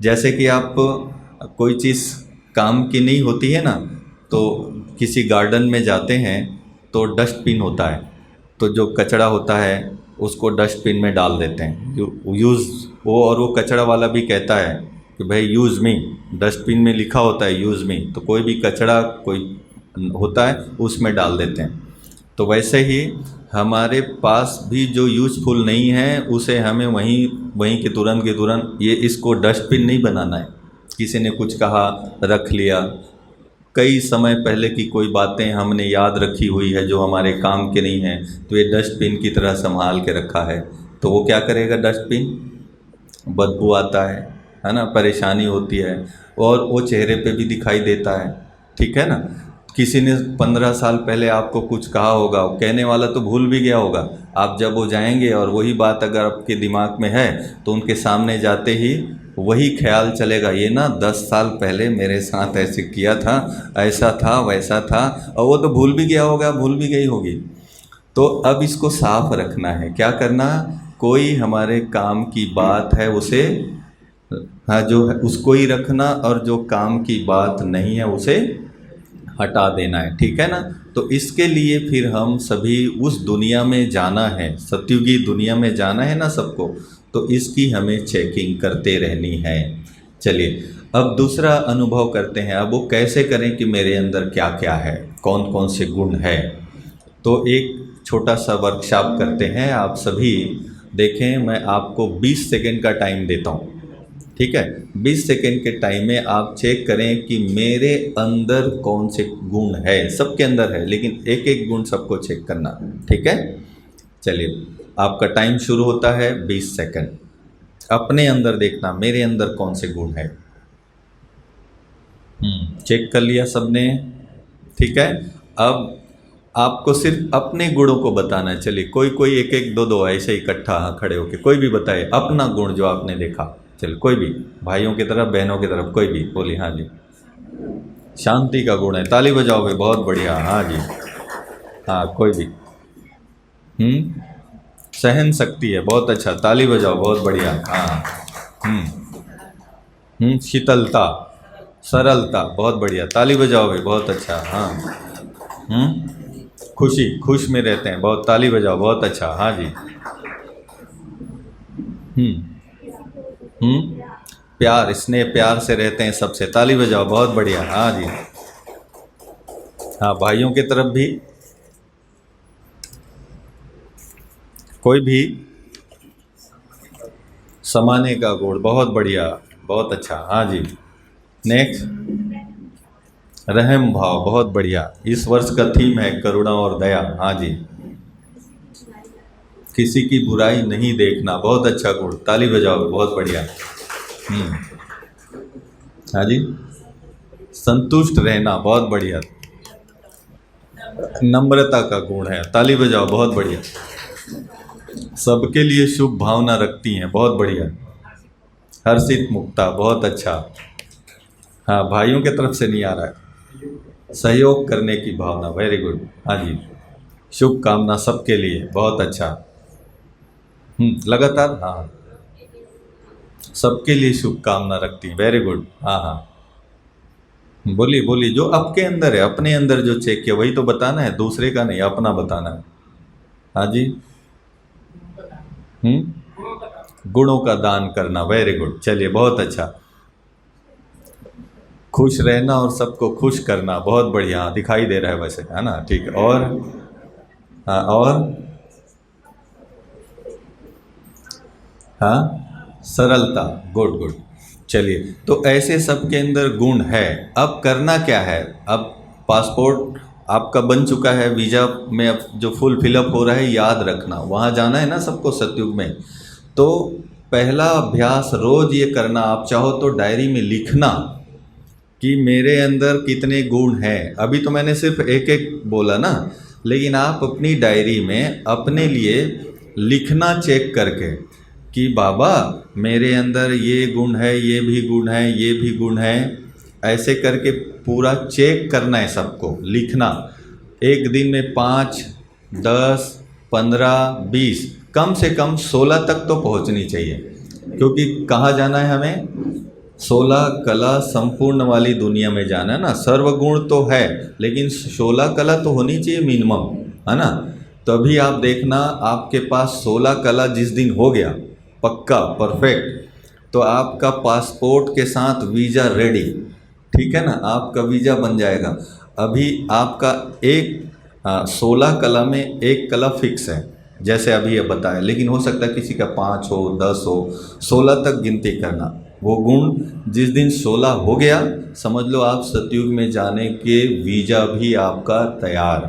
जैसे कि आप कोई चीज़ काम की नहीं होती है ना, तो किसी गार्डन में जाते हैं तो डस्टबिन होता है, तो जो कचरा होता है उसको डस्टबिन में डाल देते हैं, यूज़ वो, और वो कचरा वाला भी कहता है कि भाई यूज़ मी, डस्टबिन में लिखा होता है यूज़ मी, तो कोई भी कचरा कोई होता है उसमें डाल देते हैं। तो वैसे ही हमारे पास भी जो यूज़फुल नहीं है उसे हमें वहीं वहीं के तुरंत ये इसको डस्टबिन नहीं बनाना है। किसी ने कुछ कहा, रख लिया, कई समय पहले की कोई बातें हमने याद रखी हुई है जो हमारे काम के नहीं है, तो ये डस्टबिन की तरह संभाल के रखा है, तो वो क्या करेगा डस्टबिन, बदबू आता है ना, परेशानी होती है, और वो चेहरे पे भी दिखाई देता है, ठीक है ना। किसी ने 15 साल पहले आपको कुछ कहा होगा, कहने वाला तो भूल भी गया होगा, आप जब वो जाएंगे और वही बात अगर आपके दिमाग में है तो उनके सामने जाते ही वही ख्याल चलेगा, ये ना 10 साल पहले मेरे साथ ऐसे किया था, ऐसा था वैसा था, और वो तो भूल भी गया होगा, भूल भी गई होगी। तो अब इसको साफ रखना है, क्या करना, कोई हमारे काम की बात है उसे, हाँ, जो है उसको ही रखना, और जो काम की बात नहीं है उसे हटा देना है, ठीक है ना। तो इसके लिए फिर हम सभी उस दुनिया में जाना है, सतयुगी दुनिया में जाना है ना सबको, तो इसकी हमें चेकिंग करते रहनी है। चलिए अब दूसरा अनुभव करते हैं, अब वो कैसे करें कि मेरे अंदर क्या क्या है, कौन कौन से गुण है। तो एक छोटा सा वर्कशॉप करते हैं, आप सभी देखें, मैं आपको 20 सेकंड का टाइम देता हूँ, ठीक है। 20 सेकेंड के टाइम में आप चेक करें कि मेरे अंदर कौन से गुण है, सबके अंदर है लेकिन एक एक गुण सबको चेक करना, ठीक है। चलिए आपका टाइम शुरू होता है, 20 सेकेंड। अपने अंदर देखना मेरे अंदर कौन से गुण है। चेक कर लिया सबने, ठीक है। अब आपको सिर्फ अपने गुणों को बताना है। चलिए कोई कोई एक एक दो दो ऐसे इकट्ठा खड़े होके कोई भी बताए अपना गुण जो आपने देखा। चल कोई भी, भाइयों की तरफ बहनों की तरफ कोई भी बोली। हाँ जी, शांति का गुण है, ताली बजाओ भाई, बहुत बढ़िया। हाँ जी, हाँ कोई भी। सहन शक्ति है, बहुत अच्छा, ताली बजाओ, बहुत बढ़िया। हाँ। शीतलता, सरलता, बहुत बढ़िया, ताली बजाओ भाई, बहुत अच्छा। हाँ। खुशी, खुश में रहते हैं, बहुत, ताली बजाओ, बहुत अच्छा। हाँ जी। प्यार, स्नेह, प्यार से रहते हैं सबसे, ताली बजाओ, बहुत बढ़िया। हाँ जी। हाँ भाइयों की तरफ भी कोई भी, समाने का गुण, बहुत बढ़िया, बहुत अच्छा। हाँ जी। नेक्स्ट, रहम भाव, बहुत बढ़िया, इस वर्ष का थीम है करुणा और दया। हाँ जी। किसी की बुराई नहीं देखना, बहुत अच्छा गुण, ताली बजाओ, बहुत बढ़िया। हाँ जी। संतुष्ट रहना, बहुत बढ़िया, नम्रता का गुण है, ताली बजाओ, बहुत बढ़िया। सबके लिए शुभ भावना रखती हैं, बहुत बढ़िया। हर्षित मुक्ता, बहुत अच्छा। हाँ भाइयों की तरफ से नहीं आ रहा है, सहयोग करने की भावना, वेरी गुड। हाँ जी। शुभ कामना सबके लिए, बहुत अच्छा। लगातार, हाँ, सबके लिए शुभ कामना रखती, वेरी गुड। हाँ हाँ, बोलिए बोलिए, जो आपके अंदर है, अपने अंदर जो चेक किया वही तो बताना है, दूसरे का नहीं, अपना बताना है। हाँ जी। गुणों का दान करना, वेरी गुड, चलिए बहुत अच्छा। खुश रहना और सबको खुश करना, बहुत बढ़िया, दिखाई दे रहा है वैसे, है ना, ठीक है। और हाँ, और हाँ, सरलता, गुड गुड। चलिए तो ऐसे सबके अंदर गुण है। अब करना क्या है, अब पासपोर्ट आपका बन चुका है, वीज़ा में अब जो फुल फिलअप हो रहा है, याद रखना वहाँ जाना है ना सबको सतयुग में। तो पहला अभ्यास रोज़ ये करना, आप चाहो तो डायरी में लिखना कि मेरे अंदर कितने गुण हैं। अभी तो मैंने सिर्फ एक एक बोला ना, लेकिन आप अपनी डायरी में अपने लिए लिखना चेक करके कि बाबा मेरे अंदर ये गुण है, ये भी गुण है, ये भी गुण है, ऐसे करके पूरा चेक करना है, सबको लिखना। एक दिन में 5, 10, 15, 20, कम से कम 16 तक तो पहुंचनी चाहिए, क्योंकि कहाँ जाना है हमें, 16 कला संपूर्ण वाली दुनिया में जाना है ना, सर्वगुण तो है लेकिन 16 कला तो होनी चाहिए मिनिमम, है ना। तभी आप देखना आपके पास 16 कला जिस दिन हो गया पक्का परफेक्ट, तो आपका पासपोर्ट के साथ वीज़ा रेडी, ठीक है ना, आपका वीज़ा बन जाएगा। अभी आपका एक 16 कला में एक कला फिक्स है जैसे अभी ये बताया, लेकिन हो सकता है किसी का 5 हो 10 हो, 16 तक गिनती करना। वो गुण जिस दिन 16 हो गया समझ लो आप सतयुग में जाने के वीज़ा भी आपका तैयार।